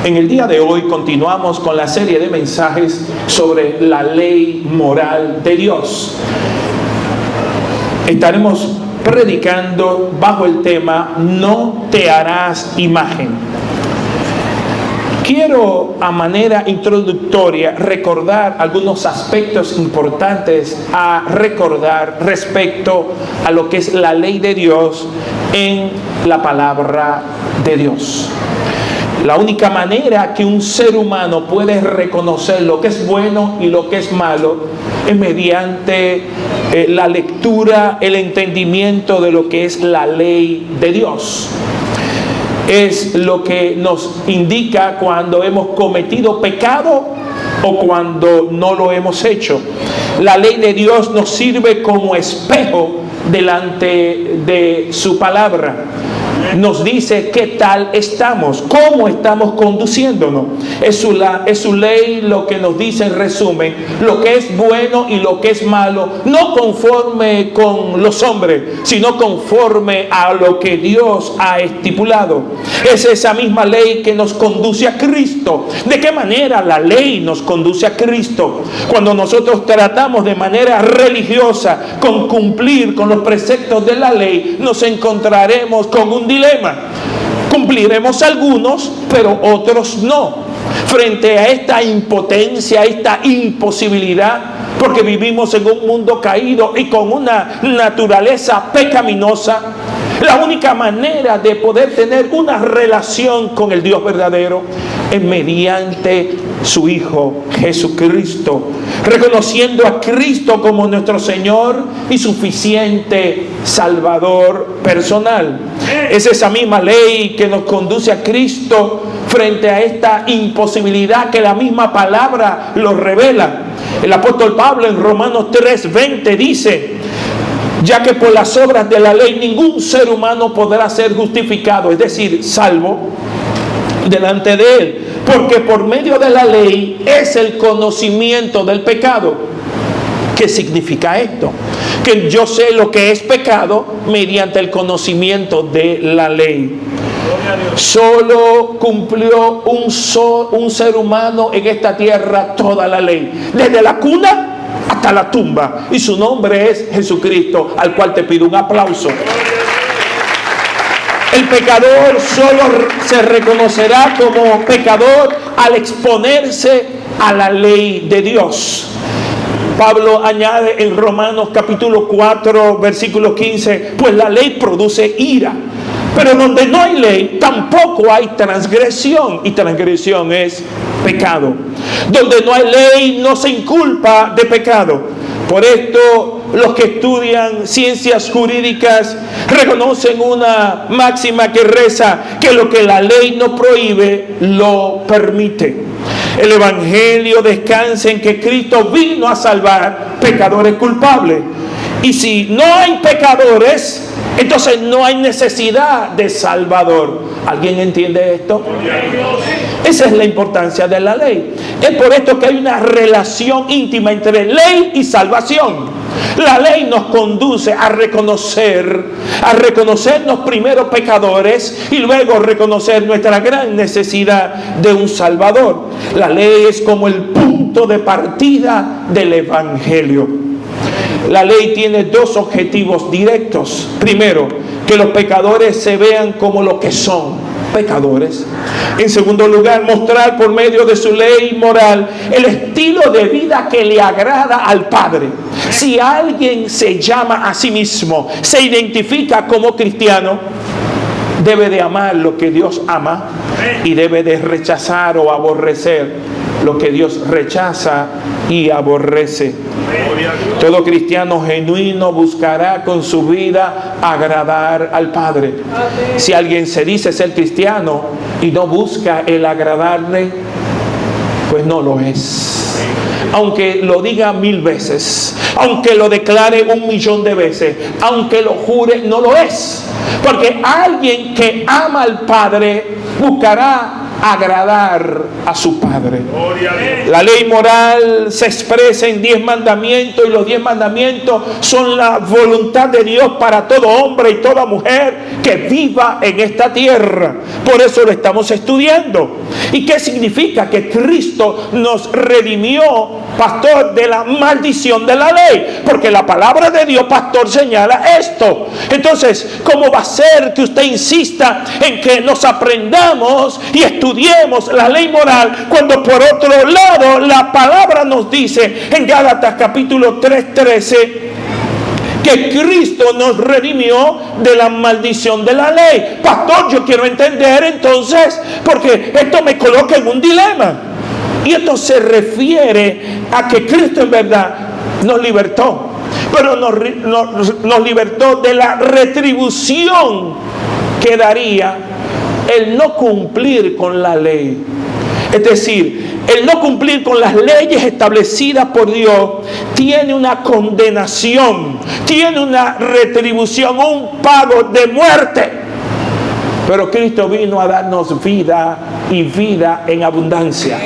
En el día de hoy continuamos con la serie de mensajes sobre la ley moral de Dios. Estaremos predicando bajo el tema "No te harás imagen". Quiero, a manera introductoria, recordar algunos aspectos importantes a recordar respecto a lo que es la ley de Dios en la palabra de Dios. La única manera que un ser humano puede reconocer lo que es bueno y lo que es malo es mediante la lectura, el entendimiento de lo que es la ley de Dios. Es lo que nos indica cuando hemos cometido pecado o cuando no lo hemos hecho. La ley de Dios nos sirve como espejo delante de su palabra. Nos dice qué tal estamos, cómo estamos conduciéndonos. Es su ley lo que nos dice en resumen lo que es bueno y lo que es malo, no conforme con los hombres, sino conforme a lo que Dios ha estipulado. Es esa misma ley que nos conduce a Cristo. ¿De qué manera la ley nos conduce a Cristo? Cuando nosotros tratamos de manera religiosa con cumplir con los preceptos de la ley, nos encontraremos con un dilema. Cumpliremos algunos, pero otros no. Frente a esta impotencia, a esta imposibilidad, porque vivimos en un mundo caído y con una naturaleza pecaminosa, la única manera de poder tener una relación con el Dios verdadero es mediante su Hijo Jesucristo, reconociendo a Cristo como nuestro Señor y suficiente Salvador personal. Es esa misma ley que nos conduce a Cristo frente a esta imposibilidad que la misma palabra lo revela. El apóstol Pablo en Romanos 3:20 dice: ya que por las obras de la ley ningún ser humano podrá ser justificado, es decir, salvo delante de él, porque por medio de la ley es el conocimiento del pecado. ¿Qué significa esto? Que yo sé lo que es pecado mediante el conocimiento de la ley. Solo cumplió un ser humano en esta tierra toda la ley, desde la cuna hasta la tumba, y su nombre es Jesucristo, al cual te pido un aplauso. El pecador solo se reconocerá como pecador al exponerse a la ley de Dios. Pablo añade en Romanos capítulo 4, versículo 15, pues la ley produce ira, pero donde no hay ley tampoco hay transgresión, y transgresión es pecado. Donde no hay ley no se inculpa de pecado. Por esto los que estudian ciencias jurídicas reconocen una máxima que reza que lo que la ley no prohíbe lo permite. El Evangelio descansa en que Cristo vino a salvar pecadores culpables. Y si no hay pecadores, entonces no hay necesidad de Salvador. ¿Alguien entiende esto? Esa es la importancia de la ley. Es por esto que hay una relación íntima entre ley y salvación. La ley nos conduce a reconocernos primero pecadores y luego reconocer nuestra gran necesidad de un Salvador. La ley es como el punto de partida del Evangelio. La ley tiene dos objetivos directos. Primero, que los pecadores se vean como lo que son, pecadores. En segundo lugar, mostrar por medio de su ley moral el estilo de vida que le agrada al Padre. Si alguien se llama a sí mismo, se identifica como cristiano, debe de amar lo que Dios ama y debe de rechazar o aborrecer lo que Dios rechaza y aborrece. Todo cristiano genuino buscará con su vida agradar al Padre. Si alguien se dice ser cristiano y no busca el agradarle, pues no lo es. Aunque lo diga 1000 veces, aunque lo declare 1.000.000 de veces, aunque lo jure, no lo es. Porque alguien que ama al Padre buscará agradar a su Padre. La ley moral se expresa en 10 mandamientos, y los 10 mandamientos son la voluntad de Dios para todo hombre y toda mujer que viva en esta tierra. Por eso lo estamos estudiando. ¿Y qué significa? Que Cristo nos redimió, pastor, de la maldición de la ley, porque la palabra de Dios, pastor, señala esto. Entonces, ¿cómo va a ser que usted insista en que nos aprendamos y estudiemos la ley moral cuando por otro lado la palabra nos dice en Gálatas capítulo 3:13 que Cristo nos redimió de la maldición de la ley? Pastor, yo quiero entender entonces, porque esto me coloca en un dilema. Y esto se refiere a que Cristo en verdad nos libertó, pero nos libertó de la retribución que daría el no cumplir con la ley. Es decir, el no cumplir con las leyes establecidas por Dios tiene una condenación, tiene una retribución, un pago de muerte. Pero Cristo vino a darnos vida y vida en abundancia.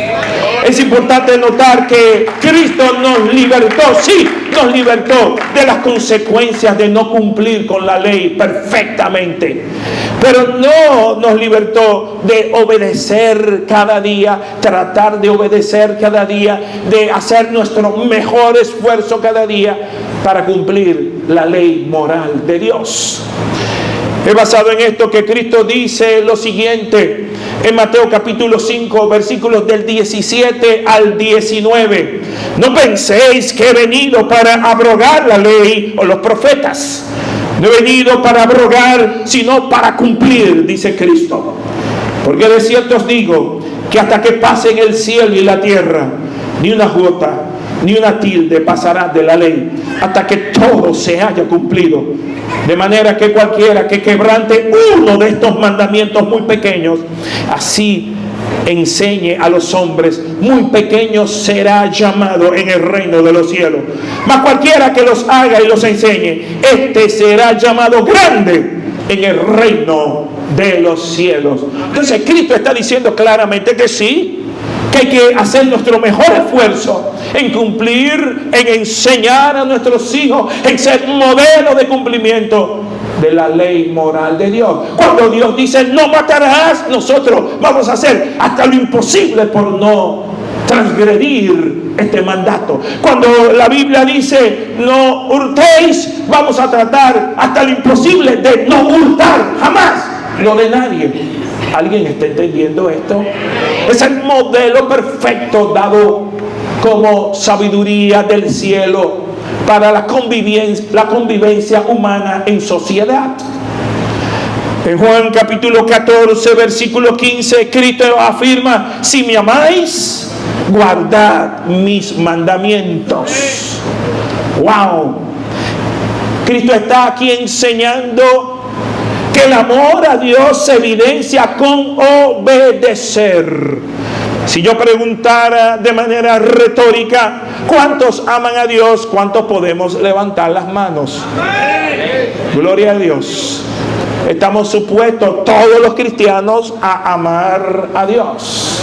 Es importante notar que Cristo nos libertó, sí, nos libertó de las consecuencias de no cumplir con la ley perfectamente. Pero no nos libertó de obedecer cada día, tratar de obedecer cada día, de hacer nuestro mejor esfuerzo cada día para cumplir la ley moral de Dios. Es basado en esto que Cristo dice lo siguiente en Mateo capítulo 5, versículos del 17 al 19. No penséis que he venido para abrogar la ley o los profetas. No he venido para abrogar, sino para cumplir, dice Cristo. Porque de cierto os digo que hasta que pasen el cielo y la tierra, ni una jota, ni una tilde pasará de la ley, hasta que todo se haya cumplido. De manera que cualquiera que quebrante uno de estos mandamientos muy pequeños, así enseñe a los hombres, muy pequeño será llamado en el reino de los cielos. Mas cualquiera que los haga y los enseñe, este será llamado grande en el reino de los cielos. Entonces Cristo está diciendo claramente que sí, que hay que hacer nuestro mejor esfuerzo en cumplir, en enseñar a nuestros hijos, en ser modelo de cumplimiento de la ley moral de Dios. Cuando Dios dice no matarás, nosotros vamos a hacer hasta lo imposible por no transgredir este mandato. Cuando la Biblia dice no hurtéis, vamos a tratar hasta lo imposible de no hurtar jamás lo de nadie. ¿Alguien está entendiendo esto? Es el modelo perfecto dado como sabiduría del cielo para la convivencia humana en sociedad. En Juan capítulo 14, versículo 15, Cristo afirma: si me amáis, guardad mis mandamientos. ¡Wow! Cristo está aquí enseñando que el amor a Dios se evidencia con obedecer. Si yo preguntara de manera retórica, ¿cuántos aman a Dios? ¿Cuántos podemos levantar las manos? Gloria a Dios. Estamos supuestos todos los cristianos a amar a Dios.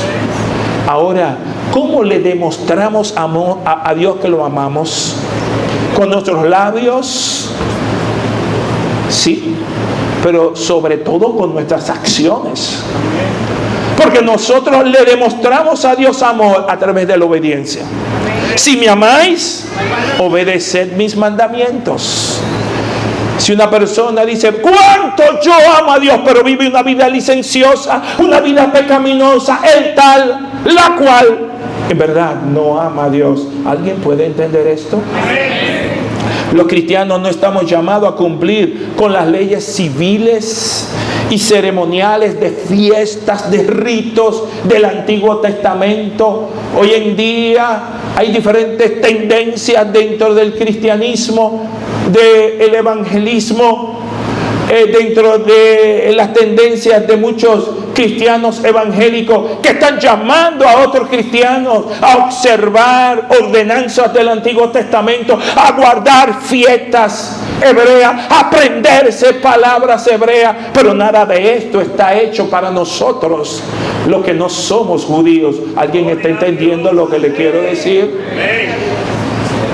Ahora, ¿cómo le demostramos amor a Dios que lo amamos? ¿Con nuestros labios? Sí, pero sobre todo con nuestras acciones. Porque nosotros le demostramos a Dios amor a través de la obediencia. Si me amáis, obedeced mis mandamientos. Si una persona dice, ¿cuánto yo amo a Dios? Pero vive una vida licenciosa, una vida pecaminosa, el tal, la cual, en verdad no ama a Dios. ¿Alguien puede entender esto? Los cristianos no estamos llamados a cumplir con las leyes civiles y ceremoniales de fiestas, de ritos del Antiguo Testamento. Hoy en día hay diferentes tendencias dentro del cristianismo, del evangelismo, dentro de las tendencias de muchos cristianos evangélicos que están llamando a otros cristianos a observar ordenanzas del Antiguo Testamento, a guardar fiestas hebreas, a aprenderse palabras hebreas, pero nada de esto está hecho para nosotros, los que no somos judíos. ¿Alguien está entendiendo lo que le quiero decir?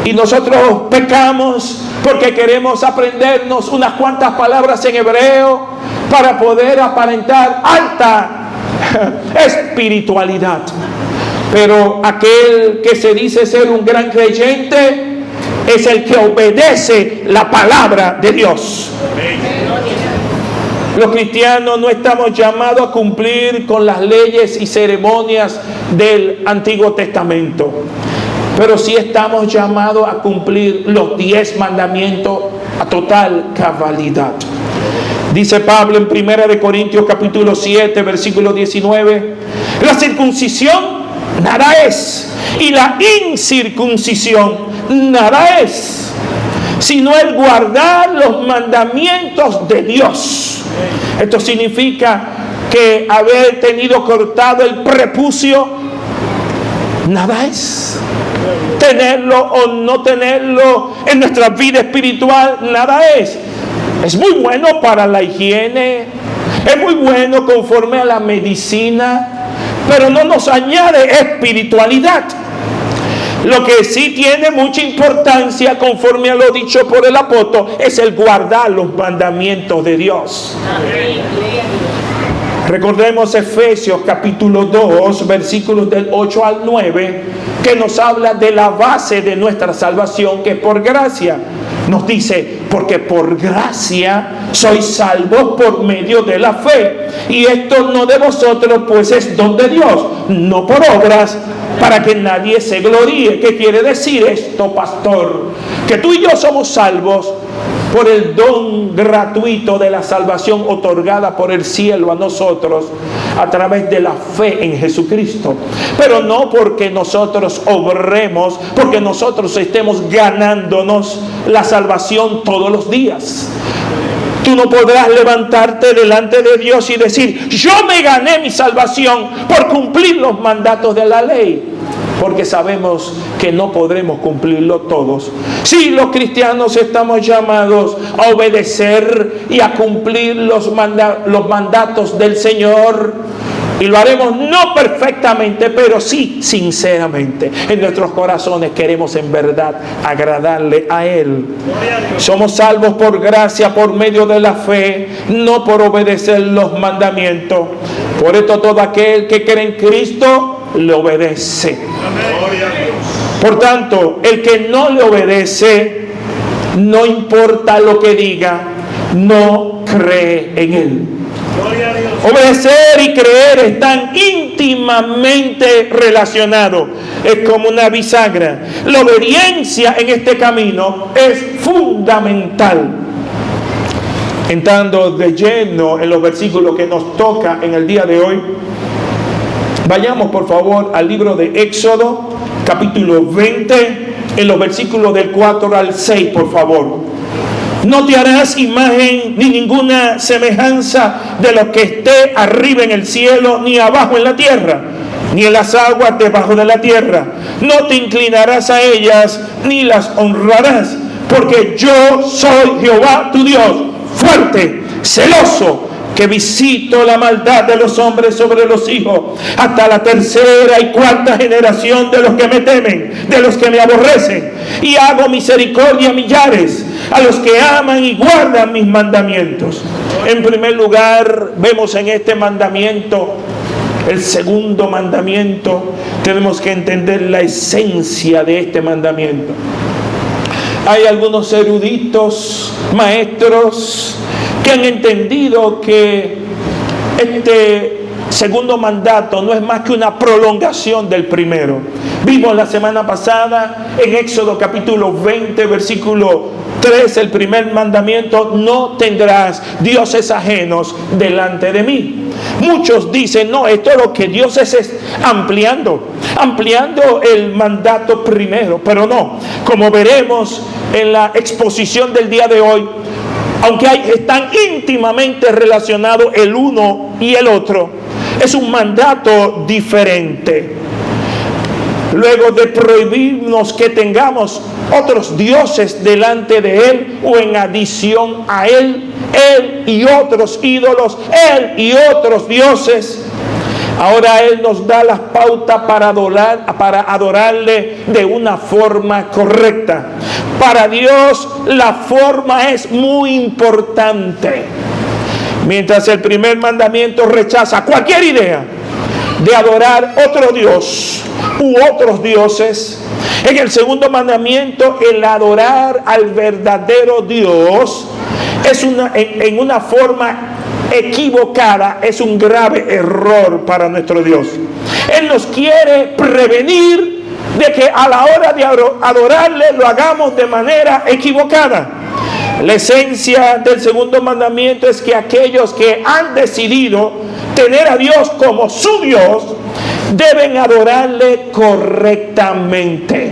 Y nosotros pecamos porque queremos aprendernos unas cuantas palabras en hebreo para poder aparentar alta espiritualidad. Pero aquel que se dice ser un gran creyente es el que obedece la palabra de Dios. Los cristianos no estamos llamados a cumplir con las leyes y ceremonias del Antiguo Testamento, pero sí estamos llamados a cumplir los 10 mandamientos a total cabalidad. Dice Pablo en 1 Corintios capítulo 7, versículo 19, la circuncisión nada es, y la incircuncisión nada es, sino el guardar los mandamientos de Dios. Esto significa que haber tenido cortado el prepucio nada es. Tenerlo o no tenerlo en nuestra vida espiritual nada es. Es muy bueno para la higiene, es muy bueno conforme a la medicina, pero no nos añade espiritualidad. Lo que sí tiene mucha importancia, conforme a lo dicho por el apóstol, es el guardar los mandamientos de Dios. Recordemos Efesios capítulo 2, versículos del 8 al 9, que nos habla de la base de nuestra salvación, que es por gracia. Nos dice, porque por gracia sois salvos por medio de la fe. Y esto no de vosotros, pues es don de Dios, no por obras, para que nadie se gloríe. ¿Qué quiere decir esto, pastor? Que tú y yo somos salvos por el don gratuito de la salvación otorgada por el cielo a nosotros a través de la fe en Jesucristo, pero no porque nosotros obremos, porque nosotros estemos ganándonos la salvación todos los días. Tú no podrás levantarte delante de Dios y decir, yo me gané mi salvación por cumplir los mandatos de la ley, porque sabemos que no podremos cumplirlo todos. Sí, los cristianos estamos llamados a obedecer y a cumplir los mandatos del Señor, y lo haremos no perfectamente, pero sí sinceramente. En nuestros corazones queremos en verdad agradarle a Él. Somos salvos por gracia, por medio de la fe, no por obedecer los mandamientos. Por esto todo aquel que cree en Cristo le obedece. Por tanto, el que no le obedece, no importa lo que diga, no cree en Él. Obedecer y creer están íntimamente relacionados. Es como una bisagra. La obediencia en este camino es fundamental. Entrando de lleno en los versículos que nos toca en el día de hoy, vayamos por favor al libro de Éxodo, capítulo 20, en los versículos del 4 al 6, por favor. No te harás imagen ni ninguna semejanza de lo que esté arriba en el cielo, ni abajo en la tierra, ni en las aguas debajo de la tierra. No te inclinarás a ellas, ni las honrarás, porque yo soy Jehová tu Dios, fuerte, celoso, que visito la maldad de los hombres sobre los hijos, hasta la tercera y cuarta generación de los que me temen, de los que me aborrecen, y hago misericordia a millares, a los que aman y guardan mis mandamientos. En primer lugar, vemos en este mandamiento, el segundo mandamiento, tenemos que entender la esencia de este mandamiento. Hay algunos eruditos, maestros, que han entendido que este segundo mandato no es más que una prolongación del primero. Vimos la semana pasada en Éxodo capítulo 20, versículo 3, el primer mandamiento: no tendrás dioses ajenos delante de mí. Muchos dicen, no, esto es lo que Dios es ampliando el mandato primero, pero no. Como veremos en la exposición del día de hoy, aunque están íntimamente relacionados el uno y el otro, es un mandato diferente. Luego de prohibirnos que tengamos otros dioses delante de Él o en adición a Él y otros ídolos, Él y otros dioses, ahora Él nos da las pautas para adorarle de una forma correcta. Para Dios la forma es muy importante. Mientras el primer mandamiento rechaza cualquier idea de adorar otro Dios u otros dioses, en el segundo mandamiento el adorar al verdadero Dios es en una forma equivocada, es un grave error para nuestro Dios. Él nos quiere prevenir de que a la hora de adorarle lo hagamos de manera equivocada. La esencia del segundo mandamiento es que aquellos que han decidido tener a Dios como su Dios deben adorarle correctamente.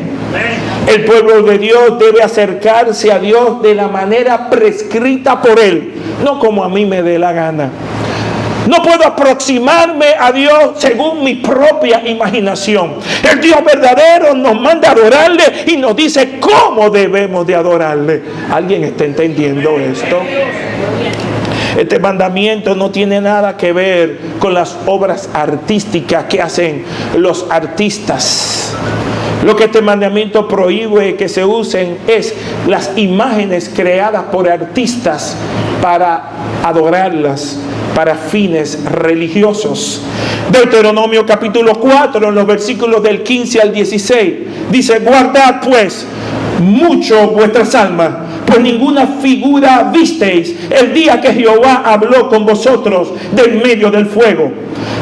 El pueblo de Dios debe acercarse a Dios de la manera prescrita por Él, no como a mí me dé la gana. No puedo aproximarme a Dios según mi propia imaginación. El Dios verdadero nos manda a adorarle y nos dice cómo debemos de adorarle. ¿Alguien está entendiendo esto? Este mandamiento no tiene nada que ver con las obras artísticas que hacen los artistas. Lo que este mandamiento prohíbe que se usen es las imágenes creadas por artistas para adorarlas para fines religiosos. Deuteronomio capítulo 4, en los versículos del 15 al 16, dice: guardad pues mucho vuestras almas, pues ninguna figura visteis el día que Jehová habló con vosotros del medio del fuego,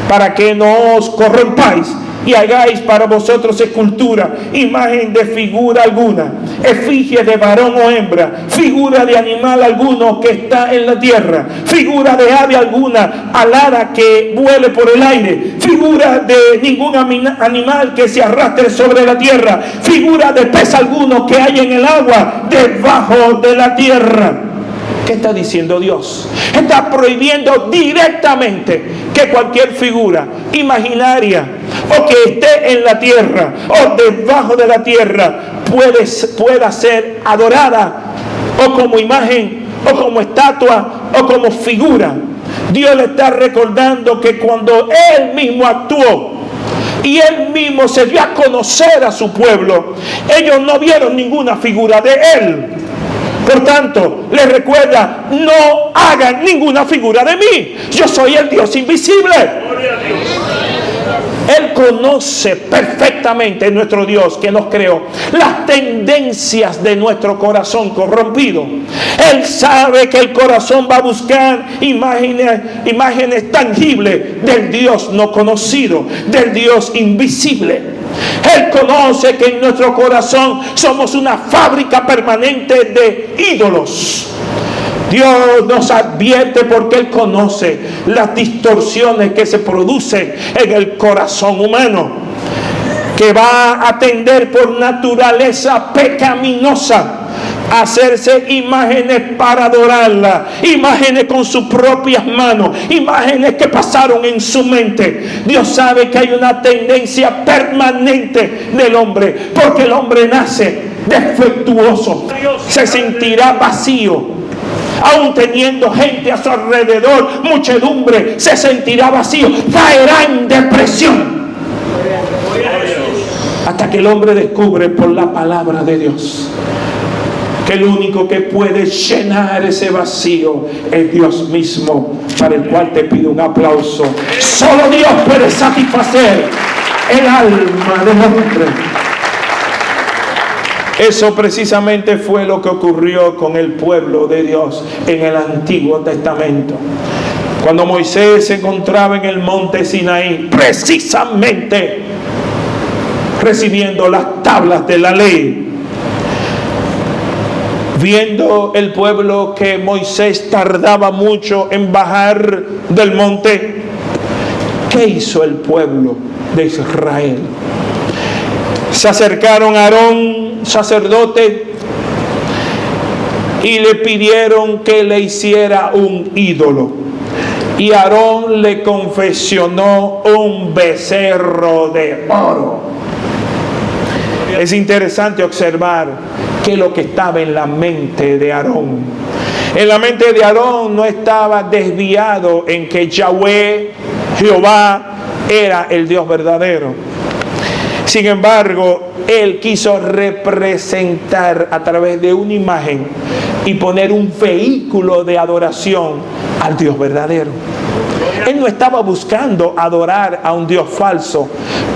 para que no os corrompáis y hagáis para vosotros escultura, imagen de figura alguna, efigie de varón o hembra, figura de animal alguno que está en la tierra, figura de ave alguna alada que vuele por el aire, figura de ningún animal que se arrastre sobre la tierra, figura de pez alguno que hay en el agua debajo de la tierra. ¿Qué está diciendo Dios? Está prohibiendo directamente que cualquier figura imaginaria o que esté en la tierra o debajo de la tierra pueda ser adorada o como imagen o como estatua o como figura. Dios le está recordando que cuando Él mismo actuó y Él mismo se dio a conocer a su pueblo, ellos no vieron ninguna figura de Él. Por tanto, les recuerda: no hagan ninguna figura de mí. Yo soy el Dios invisible. Él conoce perfectamente, nuestro Dios que nos creó, las tendencias de nuestro corazón corrompido. Él sabe que el corazón va a buscar imágenes tangibles del Dios no conocido, del Dios invisible. Él conoce que en nuestro corazón somos una fábrica permanente de ídolos. Dios nos advierte porque Él conoce las distorsiones que se producen en el corazón humano, que va a tender por naturaleza pecaminosa a hacerse imágenes para adorarla, imágenes con sus propias manos, imágenes que pasaron en su mente. Dios sabe que hay una tendencia permanente del hombre, porque el hombre nace defectuoso, se sentirá vacío. Aún teniendo gente a su alrededor, muchedumbre, se sentirá vacío, caerá en depresión, hasta que el hombre descubre por la palabra de Dios que el único que puede llenar ese vacío es Dios mismo, para el cual te pido un aplauso. Solo Dios puede satisfacer el alma del hombre. Eso precisamente fue lo que ocurrió con el pueblo de Dios en el Antiguo Testamento. Cuando Moisés se encontraba en el monte Sinaí, precisamente recibiendo las tablas de la ley, viendo el pueblo que Moisés tardaba mucho en bajar del monte, ¿qué hizo el pueblo de Israel? Se acercaron a Aarón, sacerdote, y le pidieron que le hiciera un ídolo. Y Aarón le confeccionó un becerro de oro. Es interesante observar que lo que estaba en la mente de Aarón. En la mente de Aarón no estaba desviado en que Yahweh, Jehová, era el Dios verdadero. Sin embargo, él quiso representar a través de una imagen y poner un vehículo de adoración al Dios verdadero. Él no estaba buscando adorar a un Dios falso,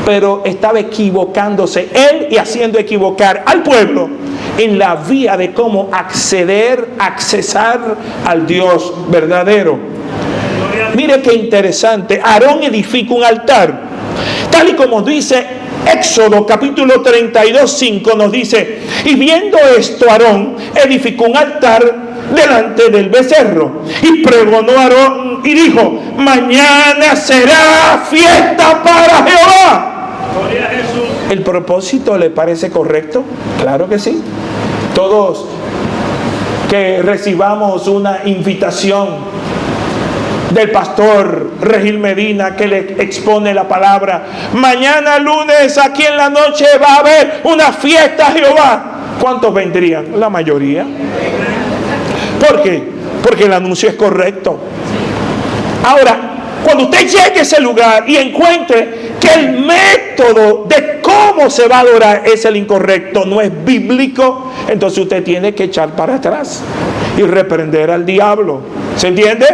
pero estaba equivocándose él y haciendo equivocar al pueblo en la vía de cómo accesar al Dios verdadero. Mire qué interesante. Aarón edifica un altar, tal y como dice Éxodo capítulo 32, 5 nos dice: y viendo esto, Aarón edificó un altar delante del becerro y pregonó a Aarón y dijo: mañana será fiesta para Jehová. Gloria a Jesús. ¿El propósito le parece correcto? Claro que sí. Todos que recibamos una invitación del pastor Regil Medina, que le expone la palabra: mañana lunes aquí en la noche va a haber una fiesta a Jehová, ¿cuántos vendrían? La mayoría. ¿Por qué? Porque el anuncio es correcto. Ahora, cuando usted llegue a ese lugar y encuentre que el método de cómo se va a adorar es el incorrecto, no es bíblico, entonces usted tiene que echar para atrás y reprender al diablo. ¿Se entiende?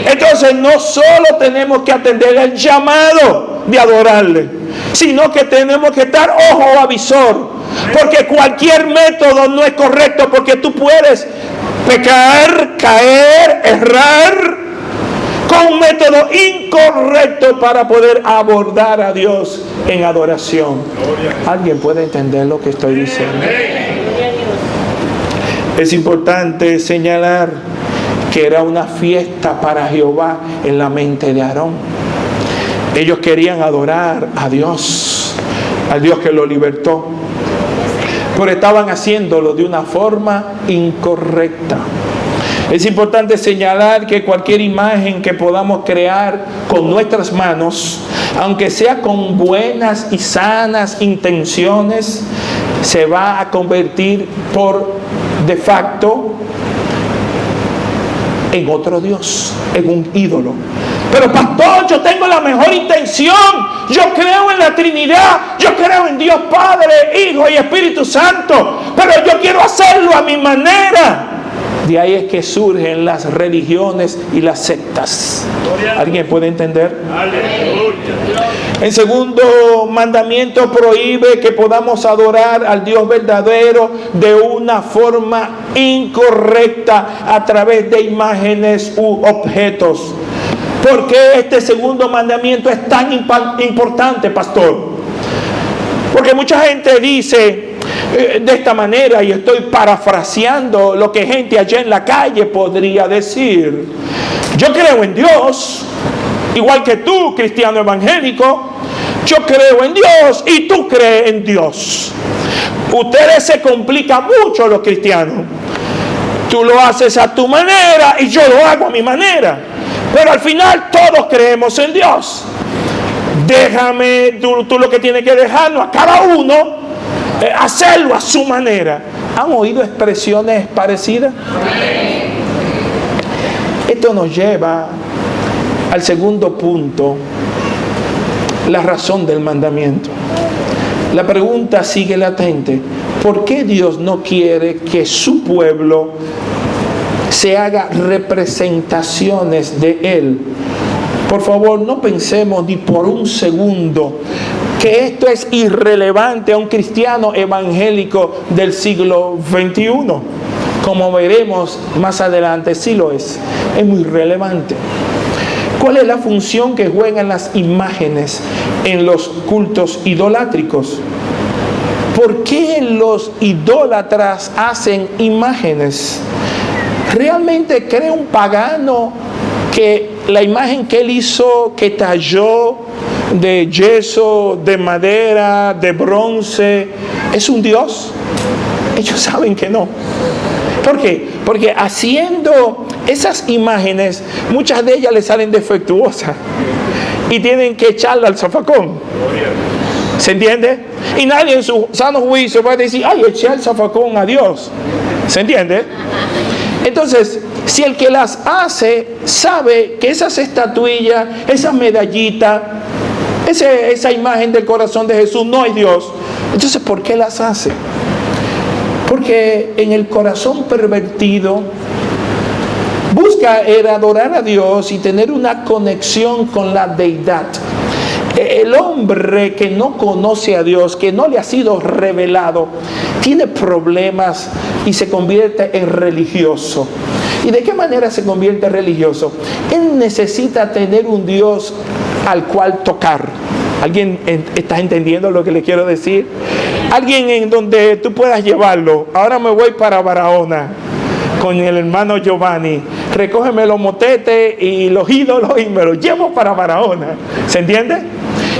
Entonces no solo tenemos que atender el llamado de adorarle, sino que tenemos que estar ojo avisor, porque cualquier método no es correcto, porque tú puedes pecar, caer, errar con un método incorrecto para poder abordar a Dios en adoración. ¿Alguien puede entender lo que estoy diciendo? Es importante señalar que era una fiesta para Jehová en la mente de Aarón. Ellos querían adorar a Dios, al Dios que lo libertó, pero estaban haciéndolo de una forma incorrecta. Es importante señalar que cualquier imagen que podamos crear con nuestras manos, aunque sea con buenas y sanas intenciones, se va a convertir de facto en otro Dios, en un ídolo. Pero pastor, yo tengo la mejor intención, yo creo en la Trinidad, yo creo en Dios Padre, Hijo y Espíritu Santo, pero yo quiero hacerlo a mi manera. De ahí es que surgen las religiones y las sectas. ¿Alguien puede entender? El segundo mandamiento prohíbe que podamos adorar al Dios verdadero de una forma incorrecta a través de imágenes u objetos. ¿Por qué este segundo mandamiento es tan importante, pastor? Porque mucha gente dice de esta manera, y estoy parafraseando lo que gente allá en la calle podría decir: yo creo en Dios, igual que tú, cristiano evangélico. Yo creo en Dios y tú crees en Dios. Ustedes se complican mucho, los cristianos. Tú lo haces a tu manera y yo lo hago a mi manera, pero al final todos creemos en Dios. Déjame, tú lo que tienes que dejarnos a cada uno hacerlo a su manera. ¿Han oído expresiones parecidas? Esto nos lleva al segundo punto, la razón del mandamiento. La pregunta sigue latente: ¿por qué Dios no quiere que su pueblo se haga representaciones de Él? Por favor, no pensemos ni por un segundo que esto es irrelevante a un cristiano evangélico del siglo XXI. Como veremos más adelante, sí lo es muy relevante. ¿Cuál es la función que juegan las imágenes en los cultos idolátricos? ¿Por qué los idólatras hacen imágenes? ¿Realmente cree un pagano que la imagen que él hizo, que talló de yeso, de madera, de bronce, es un Dios? Ellos saben que no. ¿Por qué? Porque haciendo esas imágenes, muchas de ellas le salen defectuosas y tienen que echarla al zafacón. ¿Se entiende? Y nadie en su sano juicio va a decir, ay, eché al zafacón a Dios. ¿Se entiende? Entonces, si el que las hace sabe que esas estatuillas, esas medallitas, esa imagen del corazón de Jesús no es Dios, entonces ¿por qué las hace? Porque en el corazón pervertido busca adorar a Dios y tener una conexión con la deidad. El hombre que no conoce a Dios, que no le ha sido revelado, tiene problemas y se convierte en religioso. ¿Y de qué manera se convierte en religioso? Él necesita tener un Dios al cual tocar. ¿Alguien está entendiendo lo que le quiero decir? Alguien en donde tú puedas llevarlo. Ahora me voy para Barahona con el hermano Giovanni. Recógeme los motetes y los ídolos y me los llevo para Barahona. ¿Se entiende?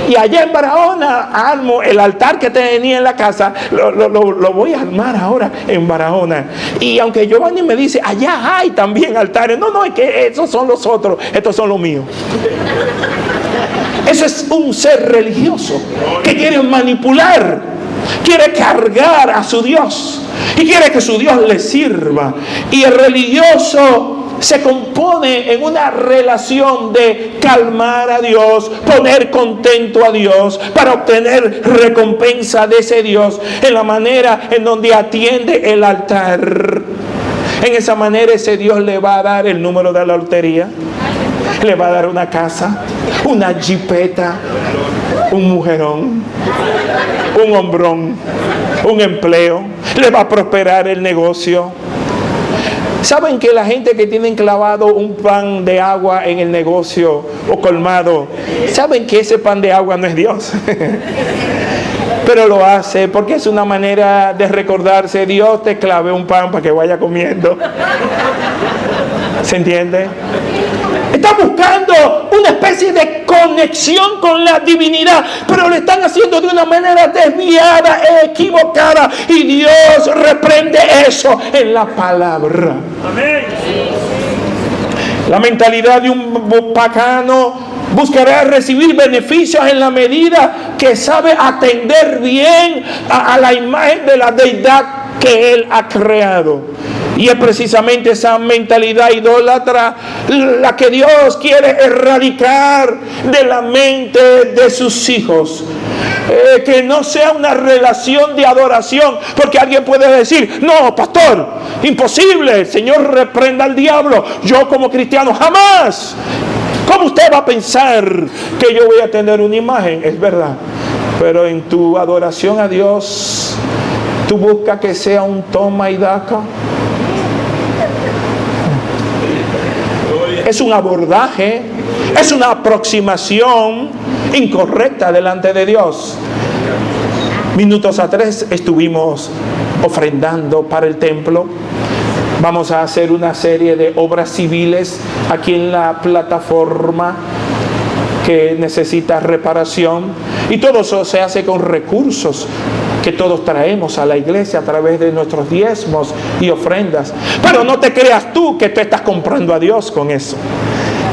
Y allá en Barahona armo el altar que tenía en la casa, lo voy a armar ahora en Barahona. Y aunque Giovanni me dice, allá hay también altares. No, es que esos son los otros, estos son los míos. Eso es un ser religioso que quiere manipular, quiere cargar a su Dios y quiere que su Dios le sirva. Y el religioso se compone en una relación de calmar a Dios, poner contento a Dios para obtener recompensa de ese Dios en la manera en donde atiende el altar. En esa manera ese Dios le va a dar el número de la lotería, le va a dar una casa, una jipeta, un mujerón, un hombrón, un empleo, le va a prosperar el negocio. ¿Saben que la gente que tiene clavado un pan de agua en el negocio o colmado, saben que ese pan de agua no es Dios? Pero lo hace porque es una manera de recordarse, Dios te clavé un pan para que vaya comiendo. ¿Se entiende? Está buscando una especie de conexión con la divinidad, pero lo están haciendo de una manera desviada, equivocada, y Dios reprende eso en la palabra. Amén. La mentalidad de un pagano buscará recibir beneficios en la medida que sabe atender bien a la imagen de la deidad que él ha creado. Y es precisamente esa mentalidad idólatra la que Dios quiere erradicar de la mente de sus hijos. Que no sea una relación de adoración, porque alguien puede decir, no, pastor, imposible, el Señor reprenda al diablo. Yo como cristiano jamás. ¿Cómo usted va a pensar que yo voy a tener una imagen? Es verdad, pero en tu adoración a Dios, tú buscas que sea un toma y daca. Es un abordaje, es una aproximación incorrecta delante de Dios. Minutos atrás estuvimos ofrendando para el templo. Vamos a hacer una serie de obras civiles aquí en la plataforma que necesita reparación. Y todo eso se hace con recursos que todos traemos a la iglesia a través de nuestros diezmos y ofrendas. Pero no te creas tú que te estás comprando a Dios con eso.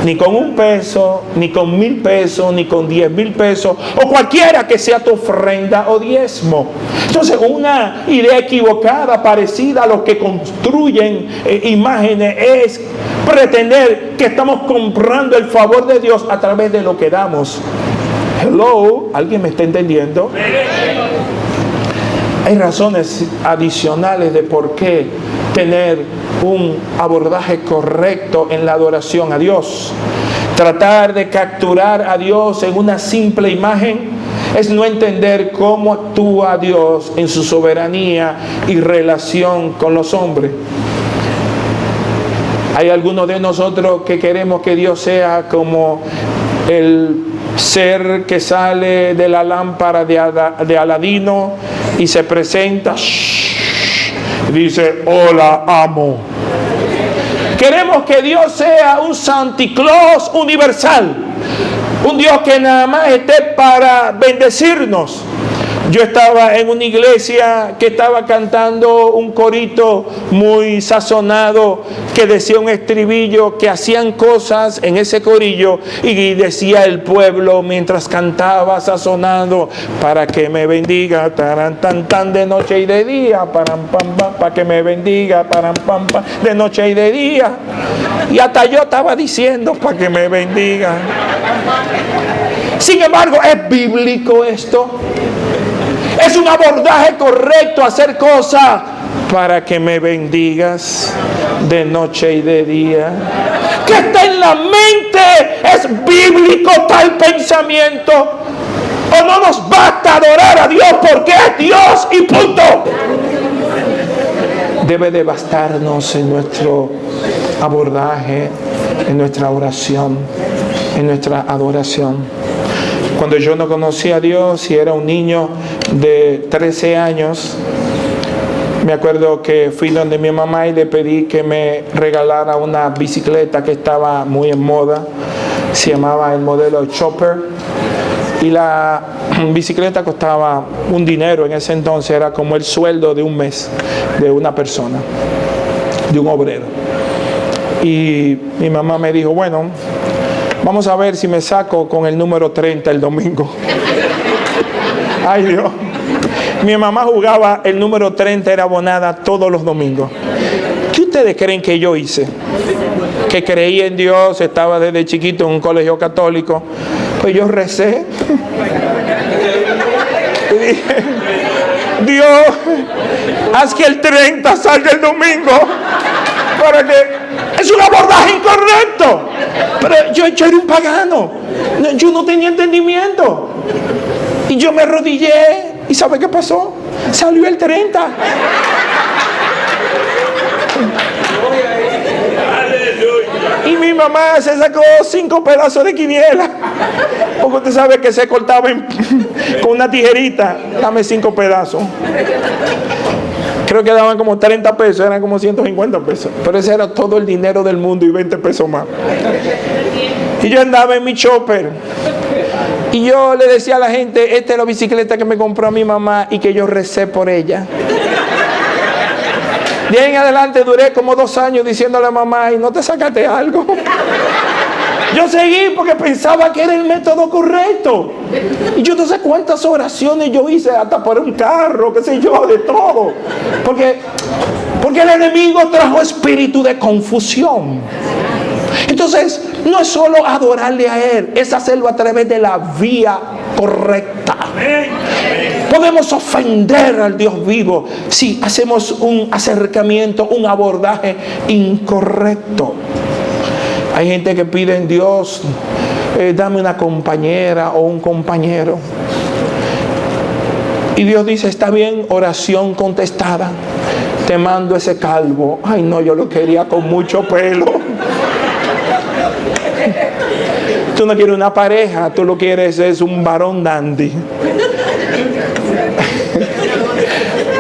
Ni con 1 peso, ni con 1000 pesos, ni con 10,000 pesos, o cualquiera que sea tu ofrenda o diezmo. Entonces, una idea equivocada, parecida a los que construyen imágenes, es pretender que estamos comprando el favor de Dios a través de lo que damos. Hello, ¿alguien me está entendiendo? Hay razones adicionales de por qué tener un abordaje correcto en la adoración a Dios. Tratar de capturar a Dios en una simple imagen es no entender cómo actúa Dios en su soberanía y relación con los hombres. Hay algunos de nosotros que queremos que Dios sea como el ser que sale de la lámpara de Aladino y se presenta, dice, hola, amo. Queremos que Dios sea un Santa Claus universal, un Dios que nada más esté para bendecirnos. Yo estaba en una iglesia que estaba cantando un corito muy sazonado que decía un estribillo, que hacían cosas en ese corillo y decía el pueblo mientras cantaba sazonado: para que me bendiga, taran, tan, tan, de noche y de día, param, pam, pam, para que me bendiga, param, pam, pam, de noche y de día. Y hasta yo estaba diciendo: para que me bendiga. Sin embargo, ¿es bíblico esto? Es un abordaje correcto hacer cosas para que me bendigas de noche y de día. ¿Qué está en la mente? ¿Es bíblico tal pensamiento? ¿O no nos basta adorar a Dios porque es Dios y punto? Debe de bastarnos en nuestro abordaje, en nuestra oración, en nuestra adoración. Cuando yo no conocía a Dios y era un niño de 13 años, me acuerdo que fui donde mi mamá y le pedí que me regalara una bicicleta que estaba muy en moda. Se llamaba el modelo Chopper. Y la bicicleta costaba un dinero en ese entonces, era como el sueldo de un mes de una persona, de un obrero. Y mi mamá me dijo: bueno, vamos a ver si me saco con el número 30 el domingo. Ay, Dios. Mi mamá jugaba el número 30, era abonada todos los domingos. ¿Qué ustedes creen que yo hice? Que creí en Dios, estaba desde chiquito en un colegio católico. Pues yo recé. Y dije: Dios, haz que el 30 salga el domingo, para que... Es un abordaje incorrecto. Pero yo era un pagano. Yo no tenía entendimiento. Y yo me arrodillé. ¿Y sabe qué pasó? Salió el 30. Y mi mamá se sacó 5 pedazos de quiniela. Porque usted sabe que se cortaba con una tijerita. Dame 5 pedazos. Creo que daban como 30 pesos, eran como 150 pesos. Pero ese era todo el dinero del mundo y 20 pesos más. Y yo andaba en mi chopper. Y yo le decía a la gente: esta es la bicicleta que me compró a mi mamá y que yo recé por ella. De ahí en adelante duré como 2 años diciéndole a mamá: ¿y no te sacaste algo? Yo seguí porque pensaba que era el método correcto. Y yo no sé cuántas oraciones yo hice, hasta por un carro, qué sé yo, de todo. Porque el enemigo trajo espíritu de confusión. Entonces, no es solo adorarle a Él, es hacerlo a través de la vía correcta. Podemos ofender al Dios vivo si hacemos un acercamiento, un abordaje incorrecto. Hay gente que pide en Dios: dame una compañera o un compañero. Y Dios dice: está bien, oración contestada. Te mando ese calvo. Ay, no, yo lo quería con mucho pelo. Tú no quieres una pareja, tú lo quieres es un varón dandy.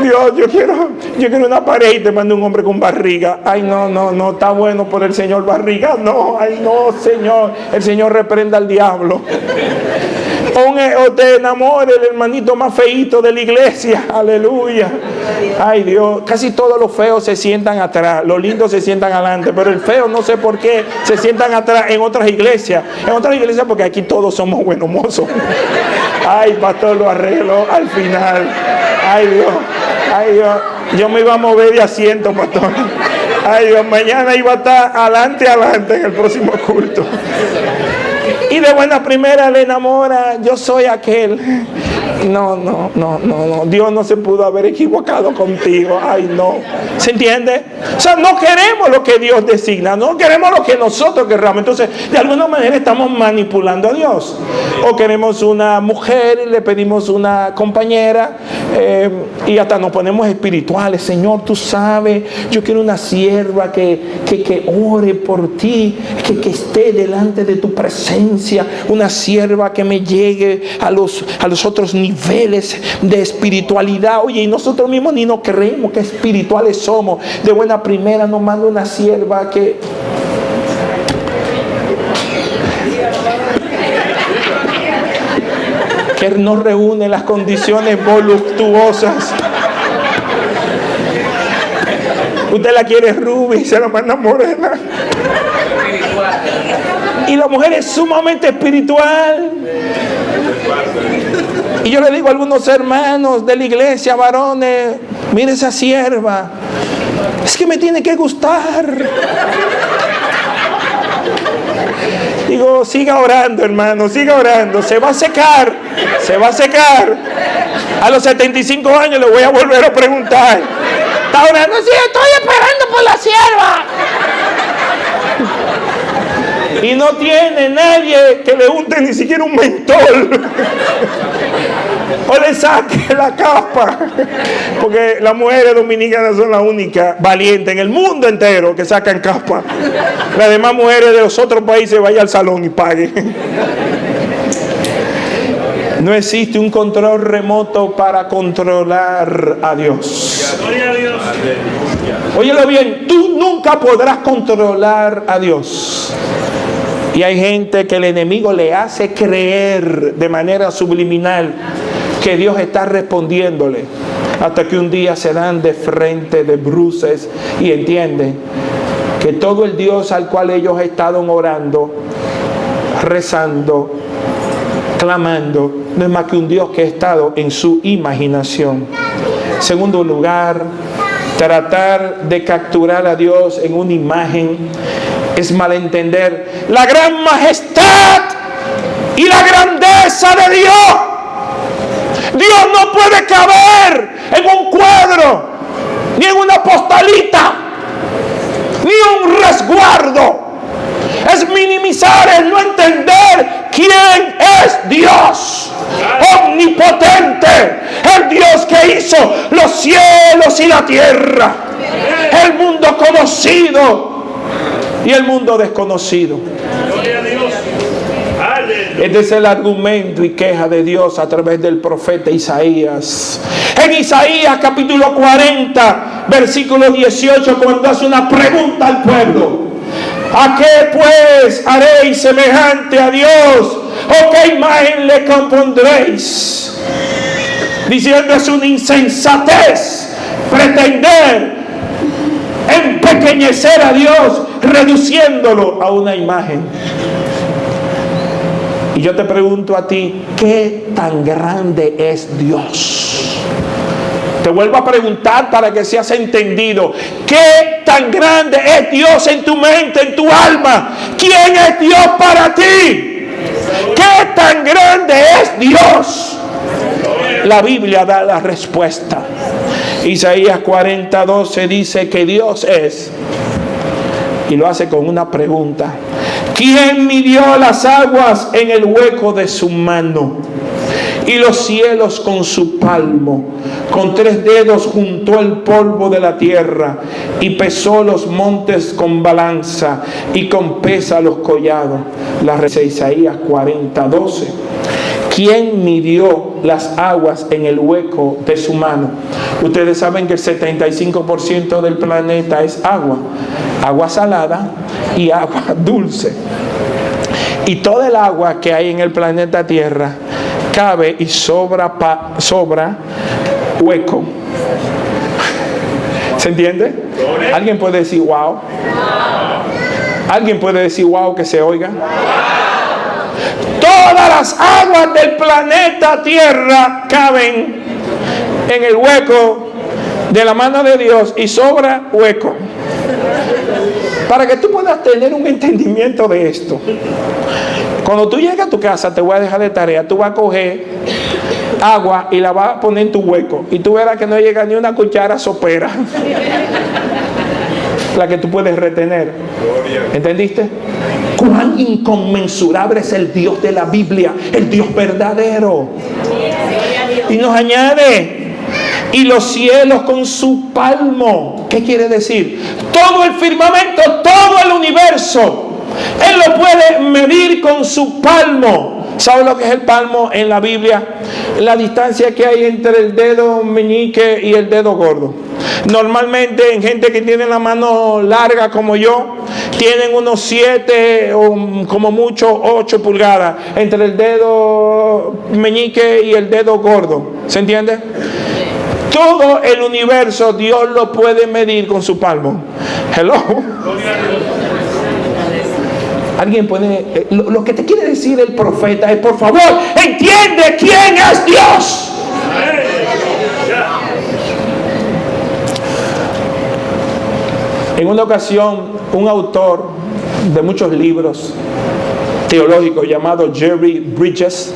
Dios, yo quiero una pareja y te mando un hombre con barriga. Ay, no, está bueno por el Señor barriga. No, ay, no, Señor. El Señor reprenda al diablo. O te enamore el hermanito más feíto de la iglesia. Aleluya. Ay, Dios. Casi todos los feos se sientan atrás. Los lindos se sientan adelante. Pero el feo, no sé por qué, se sientan atrás en otras iglesias. En otras iglesias porque aquí todos somos buenos mozos. Ay, pastor, lo arregló al final. Ay, Dios. Ay, Dios. Yo me iba a mover de asiento, pastor. Ay, Dios. Mañana iba a estar adelante en el próximo culto. Y de buena primera le enamora: yo soy aquel. No. Dios no se pudo haber equivocado contigo. Ay, no. ¿Se entiende? O sea, no queremos lo que Dios designa. No queremos lo que nosotros querramos. Entonces, de alguna manera estamos manipulando a Dios. O queremos una mujer y le pedimos una compañera. Y hasta nos ponemos espirituales. Señor, tú sabes, yo quiero una sierva que ore por ti, que esté delante de tu presencia. Una sierva que me llegue a los otros niveles de espiritualidad. Oye, y nosotros mismos ni nos creemos que espirituales somos. De buena primera nos manda una sierva que que no reúne las condiciones voluptuosas. Usted la quiere rubia y se la manda morena. Y la mujer es sumamente espiritual. Y yo le digo a algunos hermanos de la iglesia, varones, mire esa sierva, es que me tiene que gustar. Digo, siga orando, hermano, siga orando, se va a secar, se va a secar. A los 75 años le voy a volver a preguntar. Está orando, sí, estoy esperando por la sierva. Y no tiene nadie que le unte ni siquiera un mentol. O le saque la capa. Porque las mujeres dominicanas son las únicas valientes en el mundo entero que sacan capa. Las demás mujeres de los otros países vayan al salón y paguen. No existe un control remoto para controlar a Dios. Óyelo bien, tú nunca podrás controlar a Dios. Y hay gente que el enemigo le hace creer de manera subliminal que Dios está respondiéndole, hasta que un día se dan de frente, de bruces, y entienden que todo el Dios al cual ellos están orando, rezando, clamando, no es más que un Dios que ha estado en su imaginación. En segundo lugar, tratar de capturar a Dios en una imagen es malentender la gran majestad y la grandeza de Dios. Dios no puede caber en un cuadro, ni en una postalita, ni un resguardo. Es minimizar, es no entender quién es Dios. Omnipotente, el Dios que hizo los cielos y la tierra, el mundo conocido y el mundo desconocido. Este es el argumento y queja de Dios a través del profeta Isaías. En Isaías capítulo 40, versículo 18, cuando hace una pregunta al pueblo: ¿a qué pues haréis semejante a Dios? ¿O qué imagen le compondréis? Diciendo, es una insensatez pretender empequeñecer a Dios, reduciéndolo a una imagen. Y yo te pregunto a ti, ¿qué tan grande es Dios? Te vuelvo a preguntar para que seas entendido. ¿Qué tan grande es Dios en tu mente, en tu alma? ¿Quién es Dios para ti? ¿Qué tan grande es Dios? La Biblia da la respuesta. Isaías 40:12 dice que Dios es, y lo hace con una pregunta: ¿quién midió las aguas en el hueco de su mano, y los cielos con su palmo? Con 3 dedos juntó el polvo de la tierra, y pesó los montes con balanza, y con pesa los collados. La de Isaías 40:12. ¿Quién midió las aguas en el hueco de su mano? Ustedes saben que el 75% del planeta es agua. Agua salada y agua dulce. Y toda el agua que hay en el planeta Tierra cabe y sobra hueco. ¿Se entiende? ¿Alguien puede decir wow? ¿Alguien puede decir wow que se oiga? Todas las aguas del planeta Tierra caben en el hueco de la mano de Dios y sobra hueco. Para que tú puedas tener un entendimiento de esto, cuando tú llegas a tu casa, te voy a dejar de tarea, tú vas a coger agua y la vas a poner en tu hueco, y tú verás que no llega ni una cuchara sopera la que tú puedes retener. ¿Entendiste? Cuán inconmensurable es el Dios de la Biblia, el Dios verdadero. Y nos añade: y los cielos con su palmo. ¿Qué quiere decir? Todo el firmamento, todo el universo, Él lo puede medir con su palmo. ¿Sabe lo que es el palmo en la Biblia? La distancia que hay entre el dedo meñique y el dedo gordo. Normalmente en gente que tiene la mano larga como yo, tienen unos 7 o como mucho 8 pulgadas entre el dedo meñique y el dedo gordo. ¿Se entiende? Todo el universo Dios lo puede medir con su palmo. Hello. Alguien puede... Lo que te quiere decir el profeta es, por favor, entiende quién es Dios. En una ocasión, un autor de muchos libros teológicos llamado Jerry Bridges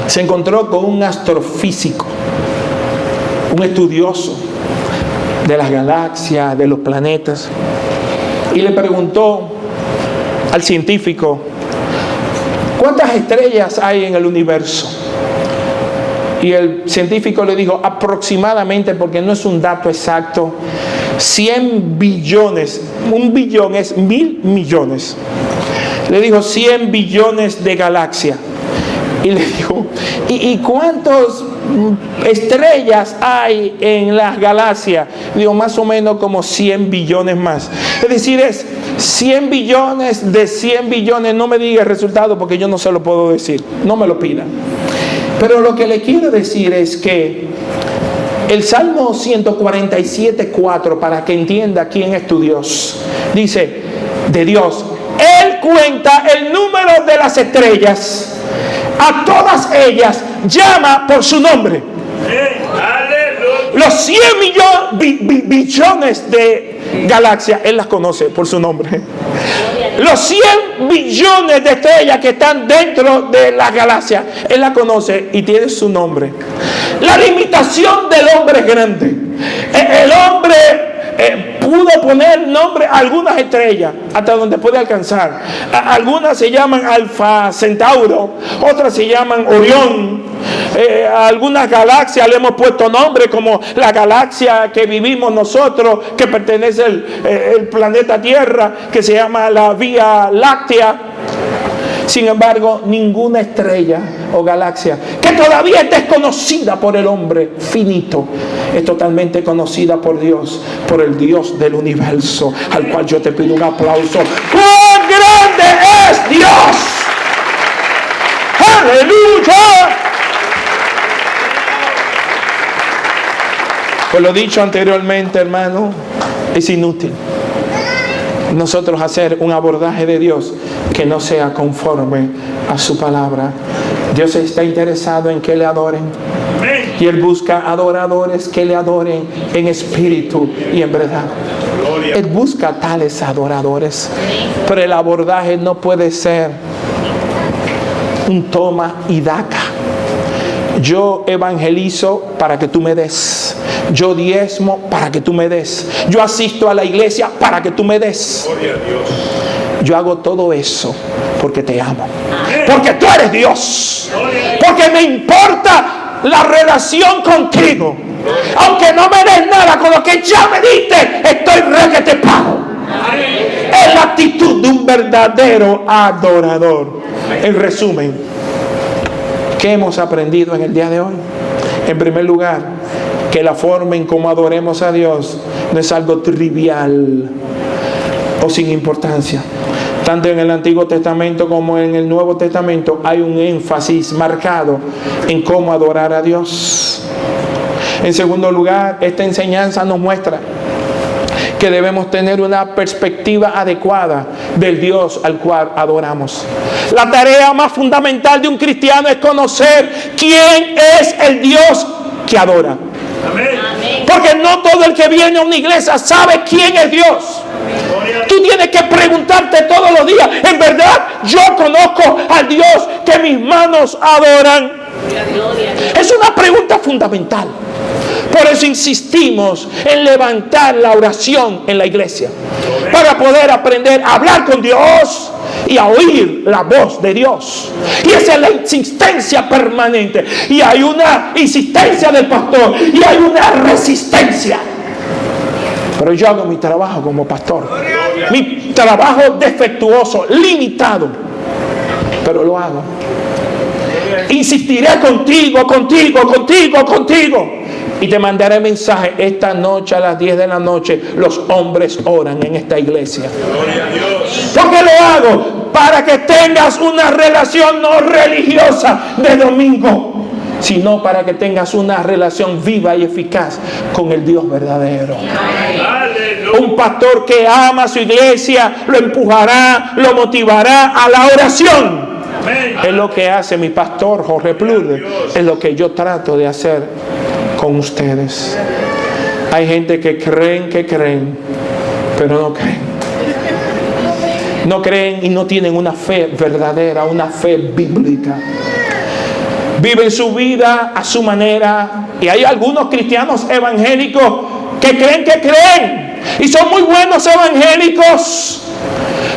se encontró con un astrofísico, un estudioso de las galaxias, de los planetas, y le preguntó al científico: ¿cuántas estrellas hay en el universo? Y el científico le dijo aproximadamente, porque no es un dato exacto, 100 billones. Un billón es 1000 millones. Le dijo 100 billones de galaxias. Y le dijo, ¿y cuántas estrellas hay en las galaxias? Digo, más o menos como 100 billones más. Es decir, es 100 billones de 100 billones. No me diga el resultado porque yo no se lo puedo decir. No me lo pida. Pero lo que le quiero decir es que el Salmo 147:4, para que entienda quién es tu Dios, dice de Dios: Él cuenta el número de las estrellas, a todas ellas llama por su nombre. Los 100 billones de galaxias, Él las conoce por su nombre. Los 100 billones de estrellas que están dentro de las galaxias, Él las conoce y tiene su nombre. La limitación del hombre es grande. El hombre pudo poner nombre a algunas estrellas hasta donde puede alcanzar. Algunas se llaman Alfa Centauro, otras se llaman Orión. A algunas galaxias le hemos puesto nombre, como la galaxia que vivimos nosotros, que pertenece al planeta Tierra, que se llama la Vía Láctea. Sin embargo, ninguna estrella o galaxia que todavía es desconocida por el hombre finito es totalmente conocida por Dios, por el Dios del universo, al cual yo te pido un aplauso. ¡Cuán grande es Dios! ¡Aleluya! Pues lo dicho anteriormente, hermano, es inútil nosotros hacer un abordaje de Dios que no sea conforme a su palabra. Dios está interesado en que le adoren, y Él busca adoradores que le adoren en espíritu y en verdad. Él busca tales adoradores, pero el abordaje no puede ser un toma y daca. Yo evangelizo para que tú me des. Yo diezmo para que tú me des. Yo asisto a la iglesia para que tú me des. Yo hago todo eso porque te amo. Porque tú eres Dios. Porque me importa la relación contigo. Aunque no me des nada con lo que ya me diste, estoy re que te pago. Es la actitud de un verdadero adorador. En resumen, ¿qué hemos aprendido en el día de hoy? En primer lugar, que la forma en cómo adoremos a Dios no es algo trivial o sin importancia. Tanto en el Antiguo Testamento como en el Nuevo Testamento hay un énfasis marcado en cómo adorar a Dios. En segundo lugar, esta enseñanza nos muestra que debemos tener una perspectiva adecuada del Dios al cual adoramos. La tarea más fundamental de un cristiano es conocer quién es el Dios que adora. Amén. Porque no todo el que viene a una iglesia sabe quién es Dios. Tú tienes que preguntarte todos los días: ¿en verdad yo conozco al Dios que mis manos adoran? Es una pregunta fundamental. Por eso insistimos en levantar la oración en la iglesia, para poder aprender a hablar con Dios y a oír la voz de Dios. Y esa es la insistencia permanente. Y hay una insistencia del pastor y hay una resistencia. Pero yo hago mi trabajo como pastor, mi trabajo defectuoso, limitado, pero lo hago. Insistiré contigo. Y te mandaré mensaje esta noche a las 10 de la noche. Los hombres oran en esta iglesia. Gloria a Dios. ¿Por qué lo hago? Para que tengas una relación no religiosa de domingo, sino para que tengas una relación viva y eficaz con el Dios verdadero. Aleluya. Un pastor que ama a su iglesia lo empujará, lo motivará a la oración. Amén. Es lo que hace mi pastor Jorge Pluder. Es lo que yo trato de hacer con ustedes. Hay gente que creen, pero no creen. No creen y no tienen una fe verdadera, una fe bíblica. Viven su vida a su manera. Y hay algunos cristianos evangélicos que creen. Y son muy buenos evangélicos,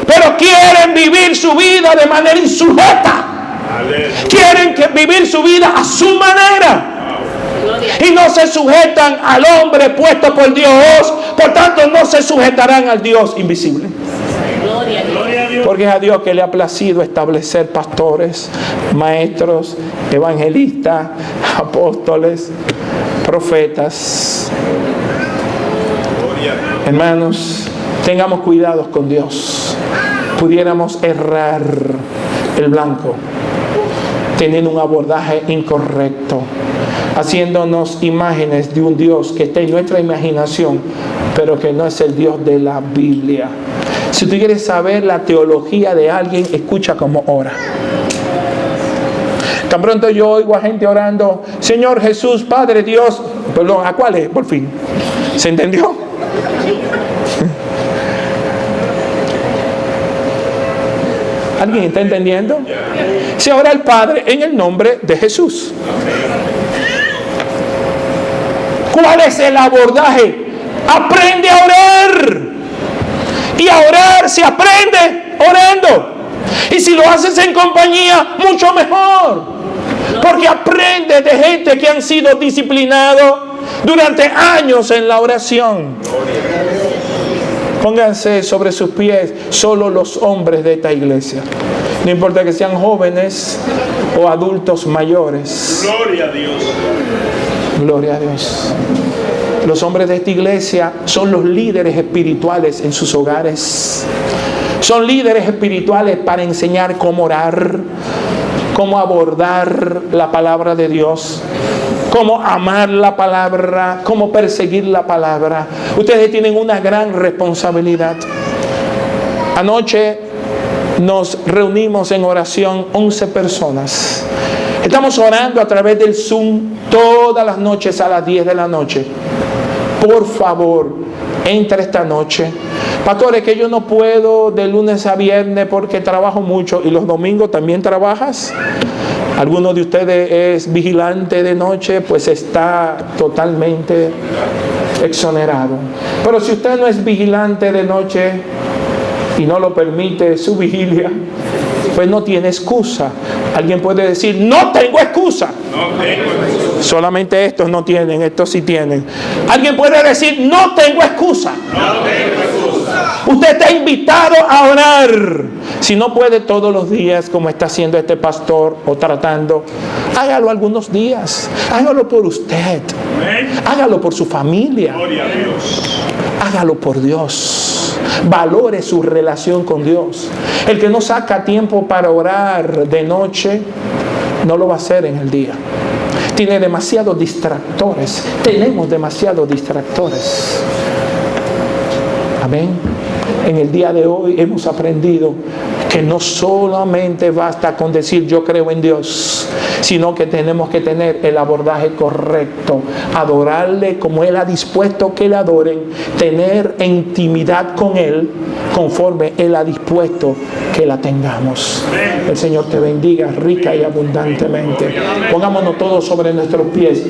pero quieren vivir su vida de manera insujeta. Aleluya. Quieren vivir su vida a su manera. Y no se sujetan al hombre puesto por Dios. Por tanto, no se sujetarán al Dios invisible. Gloria a Dios. Porque es a Dios que le ha placido establecer pastores, maestros, evangelistas, apóstoles, profetas. Gloria a Dios. Hermanos, tengamos cuidados con Dios. Pudiéramos errar el blanco, teniendo un abordaje incorrecto, haciéndonos imágenes de un Dios que está en nuestra imaginación, pero que no es el Dios de la Biblia. Si tú quieres saber la teología de alguien, escucha cómo ora. Tan pronto yo oigo a gente orando, Señor Jesús, Padre Dios, perdón, ¿a cuál es? Por fin. ¿Se entendió? ¿Alguien está entendiendo? Se ora al Padre en el nombre de Jesús. ¿Cuál es el abordaje? Aprende a orar. Y a orar se aprende orando. Y si lo haces en compañía, mucho mejor. Porque aprendes de gente que han sido disciplinados durante años en la oración. Pónganse sobre sus pies solo los hombres de esta iglesia. No importa que sean jóvenes o adultos mayores. Gloria a Dios. Gloria a Dios. Los hombres de esta iglesia son los líderes espirituales en sus hogares. Son líderes espirituales para enseñar cómo orar, cómo abordar la palabra de Dios, cómo amar la palabra, cómo perseguir la palabra. Ustedes tienen una gran responsabilidad. Anoche nos reunimos en oración 11 personas. Estamos orando a través del Zoom todas las noches a las 10 de la noche. Por favor, entra esta noche. Pastores, que yo no puedo de lunes a viernes porque trabajo mucho. ¿Y los domingos también trabajas? ¿Alguno de ustedes es vigilante de noche? Pues está totalmente exonerado. Pero si usted no es vigilante de noche y no lo permite su vigilia, pues no tiene excusa. Alguien puede decir, no tengo excusa. No tengo excusa. Solamente estos no tienen, estos sí tienen. Alguien puede decir, no tengo excusa. No tengo excusa. Usted está invitado a orar. Si no puede todos los días, como está haciendo este pastor o tratando, hágalo algunos días. Hágalo por usted. Amén. Hágalo por su familia. Gloria a Dios. Hágalo por Dios. Valore su relación con Dios. El que no saca tiempo para orar de noche, no lo va a hacer en el día. Tiene demasiados distractores. Tenemos demasiados distractores. Amén. En el día de hoy hemos aprendido que no solamente basta con decir yo creo en Dios, sino que tenemos que tener el abordaje correcto, adorarle como Él ha dispuesto que le adoren, tener intimidad con Él conforme Él ha dispuesto que la tengamos. El Señor te bendiga rica y abundantemente. Pongámonos todos sobre nuestros pies.